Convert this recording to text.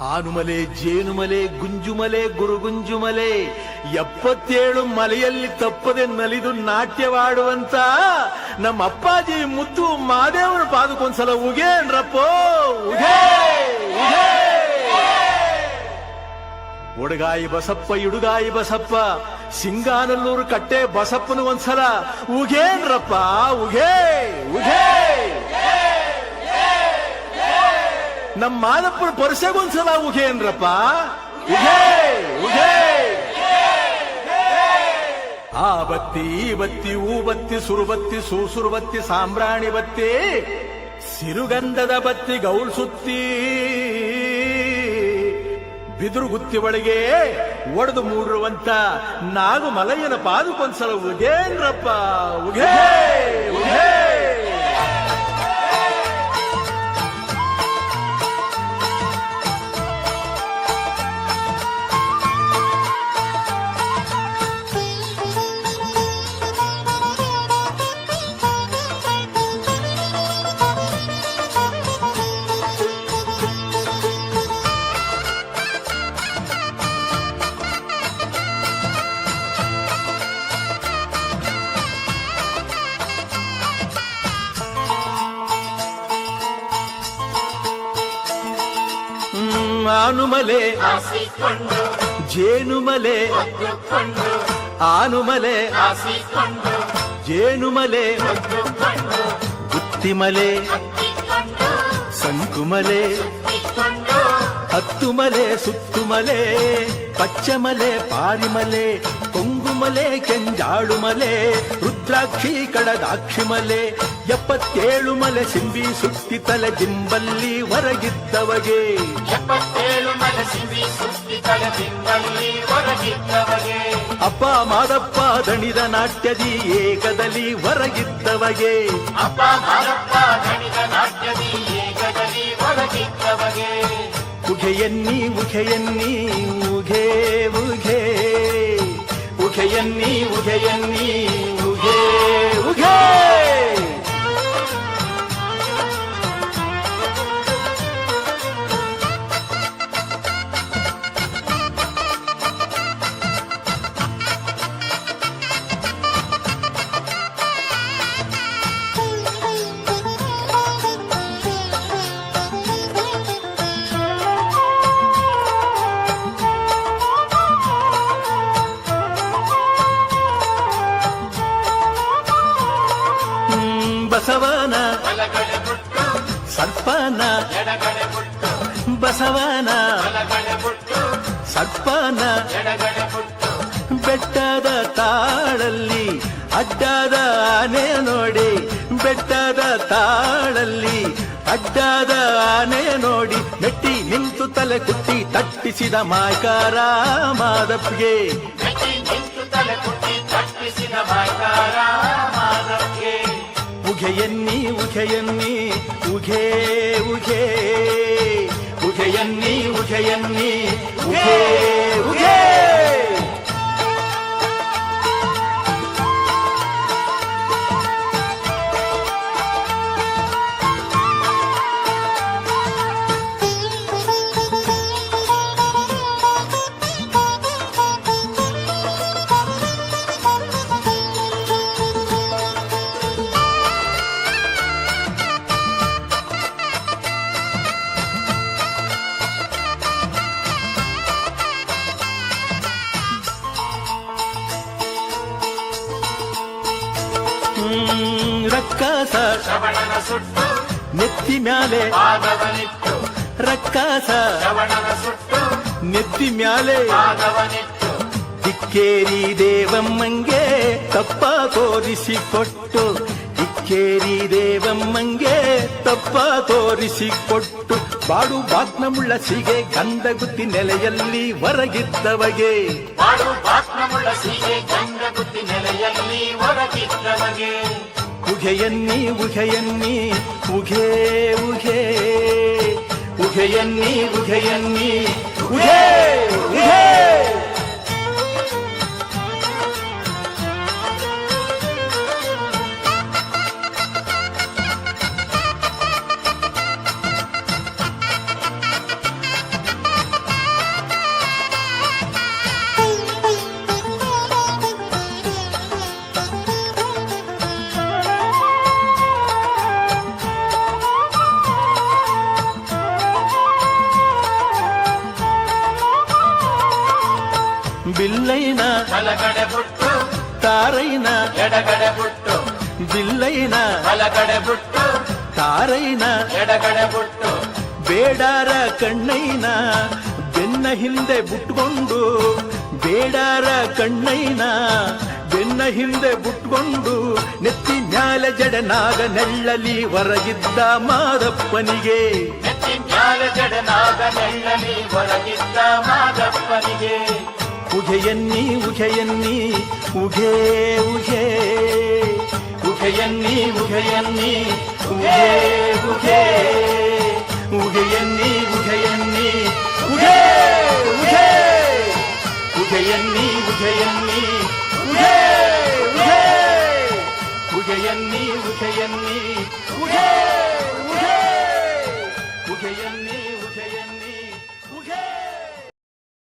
ಆನುಮಲೆ ಜೇನುಮಲೆ ಗುಂಜುಮಲೆ ಗುರುಗುಂಜುಮಲೆ 77 ಮಲೆಯಲ್ಲಿ ತಪ್ಪದೆ ನಲಿದು ನಾಟ್ಯವಾಡುವಂತ ನಮ್ಮ ಅಪ್ಪಾಜಿ ಮುದ್ದು ಮಾದೇವನ ಪಾದಕ್ಕೊಂದ್ಸಲ ಉಗೇನ್ರಪ್ಪೋ ಉಗೇ ಉಗೇ. ಒಡಗಾಯಿ ಬಸಪ್ಪ ಇಡುಗಾಯಿ ಬಸಪ್ಪ ಸಿಂಗಾನಲ್ಲೂರು ಕಟ್ಟೆ ಬಸಪ್ಪನ ಒಂದ್ಸಲ ಉಗೇನ್ರಪ್ಪ ಉಗೇ ಉಗೇ. ನಮ್ಮ ಮಾದಪ್ಪನ ಪರಸೆಗೊಂದ್ಸಲ ಉಗೇನ್ರಪ್ಪ ಉಗೇ ಉಗೇ. ಆ ಬತ್ತಿ ಈ ಬತ್ತಿ ಊ ಬತ್ತಿ ಸುರುಬತ್ತಿ ಸೂಸುರುಬತ್ತಿ ಸಾಂಬ್ರಾಣಿ ಬತ್ತಿ ಸಿರುಗಂಧದ ಬತ್ತಿ ಗೌಳ್ ಸುತ್ತಿ ಬಿದುರು ಗುತ್ತಿ ಒಳಗೆ ಒಡೆದು ಮೂಡಿರುವಂತ ನಾಗು ಮಲಯ್ಯನ ಪಾದಕ್ಕೊಂದ್ಸಲ ಉಗೇನ್ರಪ್ಪ ಉಗೇ ಉಗೇ. ಆನುಮಲೆ ಜೇನುಮಲೆ ಆನುಮಲೆ ಜೇನುಮಲೆ ಗುತ್ತಿಮಲೆ ಸಂಕುಮಲೆ ಹತ್ತುಮಲೆ ಸುತ್ತುಮಲೆ ಪಚ್ಚಮಲೆ ಪಾರಿಮಲೆ ಕೊಂಗುಮಲೆ ಕೆಂಜಾಳುಮಲೆ ರುದ್ರಾಕ್ಷಿ ಕಡದಾಕ್ಷಿಮಲೆ 77 ಮಲೆ ಸಿಂಬಿ ಸುತ್ತಿ ತಲೆ ದಿಂಬಲ್ಲಿ ಹೊರಗಿದ್ದವಗೆ 77 ಮಲೆ ಸಿಂಬಿ ಸುತ್ತಿ ತಲೆ ದಿಂಬಲ್ಲಿ ಹೊರಗಿದ್ದವಗೆ ಅಪ್ಪ ಮಾದಪ್ಪ ದಣಿದ ನಾಟ್ಯದಿ ಏಕದಲ್ಲಿ ಹೊರಗಿದ್ದವಗೆ ಅಪ್ಪ ಮಾದಪ್ಪ ದಣಿದ ನಾಟ್ಯದಿ ಏಕದಲ್ಲಿ ಹೊರಗಿದ್ದವಗೆ ಉಘೆಯನ್ನಿ ಉಘೆಯನ್ನಿ ಉಘೆ ಉಘೆ ಉಘೆಯನ್ನಿ ಉಘೆಯನ್ನಿ ಉಘೆ ಉಘೆ. ಬಸವನ ಸರ್ಪನ ಬಸವನ ಸರ್ಪನ ಬೆಟ್ಟದ ತಾಳಲ್ಲಿ ಅಡ್ಡದ ಆನೆ ನೋಡಿ ಬೆಟ್ಟದ ತಾಳಲ್ಲಿ ಅಡ್ಡದ ಆನೆ ನೋಡಿ ಮೆಟ್ಟಿ ನಿಂತು ತಲೆ ಕುಟ್ಟಿ ತಟ್ಟಿಸಿದ ಮಾಯ್ಕಾರ ಮಾದಪ್ಗೆ ಉಘೆಯನ್ನಿ ಉಘೆಯನ್ನಿ ಉಘೆ ಉಘೆ ಉಘೆಯನ್ನಿ ಉಘೆಯನ್ನಿ ಉಘೆ ಉಘೆ. ರಕ್ಕಸ ಶ್ರವಣನ ಸುಟ್ಟು ನೆತ್ತಿ ಮ್ಯಾಲೆ ಪಾದವನಿಟ್ಟು ರಕ್ಕಸ ಶ್ರವಣನ ಸುಟ್ಟು ನೆತ್ತಿ ಮ್ಯಾಲೆ ಪಾದವನಿಟ್ಟು ಇಕ್ಕೇರಿ ದೇವಮ್ಮಂಗೆ ತಪ್ಪ ತೋರಿಸಿಕೊಟ್ಟು ಇಕ್ಕೇರಿ ದೇವಮ್ಮಂಗೆ ತಪ್ಪ ತೋರಿಸಿಕೊಟ್ಟು ಬಾಡು ಬಾಗ್ನಮುಳ್ಳ ಸಿಗೆ ಗಂಧಗುತ್ತಿ ನೆಲೆಯಲ್ಲಿ ಹೊರಗಿದ್ದವಗೆ ಬಾಡು ಬಾಕ್ನಮುಳ್ಳ ಸೀಗೆ ಗಂಧಗುತ್ತಿ ನೆಲೆಯಲ್ಲಿ ಹೊರಗಿದ್ದವಗೆ ಉಘೆಯನ್ನಿ ಉಘೆಯನ್ನಿ ಉಘೆ ಉಘೆ ಉಘೆಯನ್ನಿ ಉಘೆಯನ್ನಿ ಉಘೆ ಉಘೆ. ಬಿಲ್ಲೈನ ಬಲಗಡೆ ಬುಟ್ಟು ತಾರೈನ ಎಡಗಡೆ ಬುಟ್ಟು ಬಿಲ್ಲೈನ ಬಲಗಡೆ ಬುಟ್ಟು ತಾರೈನ ಎಡಗಡೆ ಬುಟ್ಟು ಬೇಡಾರ ಕಣ್ಣೈನ ಬೆನ್ನ ಹಿಂದೆ ಬುಟ್ಕೊಂಡು ಬೇಡಾರ ಕಣ್ಣೈನ ಬೆನ್ನ ಹಿಂದೆ ಬುಟ್ಕೊಂಡು ನೆತ್ತಿ ಮ್ಯಾಲ ಜಡನಾಗ ನೆಳ್ಳಲಿ ಹೊರಗಿದ್ದ ಮಾದಪ್ಪನಿಗೆ ನೆತ್ತಿ ಮ್ಯಾಲ ಜಡನಾಗ ನೆಳ್ಳಲಿ ಹೊರಗಿದ್ದ ಮಾದಪ್ಪನಿಗೆ ಉಘೆಯನ್ನಿ ಉಘೆಯನ್ನಿ ಉಘೇ ಉಘೇ ಉಘೆಯನ್ನಿ ಉಘೆಯನ್ನಿ ಉಘೇ ಉಘೇ ಉಘೆಯನ್ನಿ ಉಘೆಯನ್ನಿ ಉಘೇ ಉಘೇ ಉಘೆಯನ್ನಿ ಉಘೆಯನ್ನಿ ಉಘೇ ಉಘೇ ಉಘೆಯನ್ನಿ ಉಘೆಯನ್ನಿ ಉಘೇ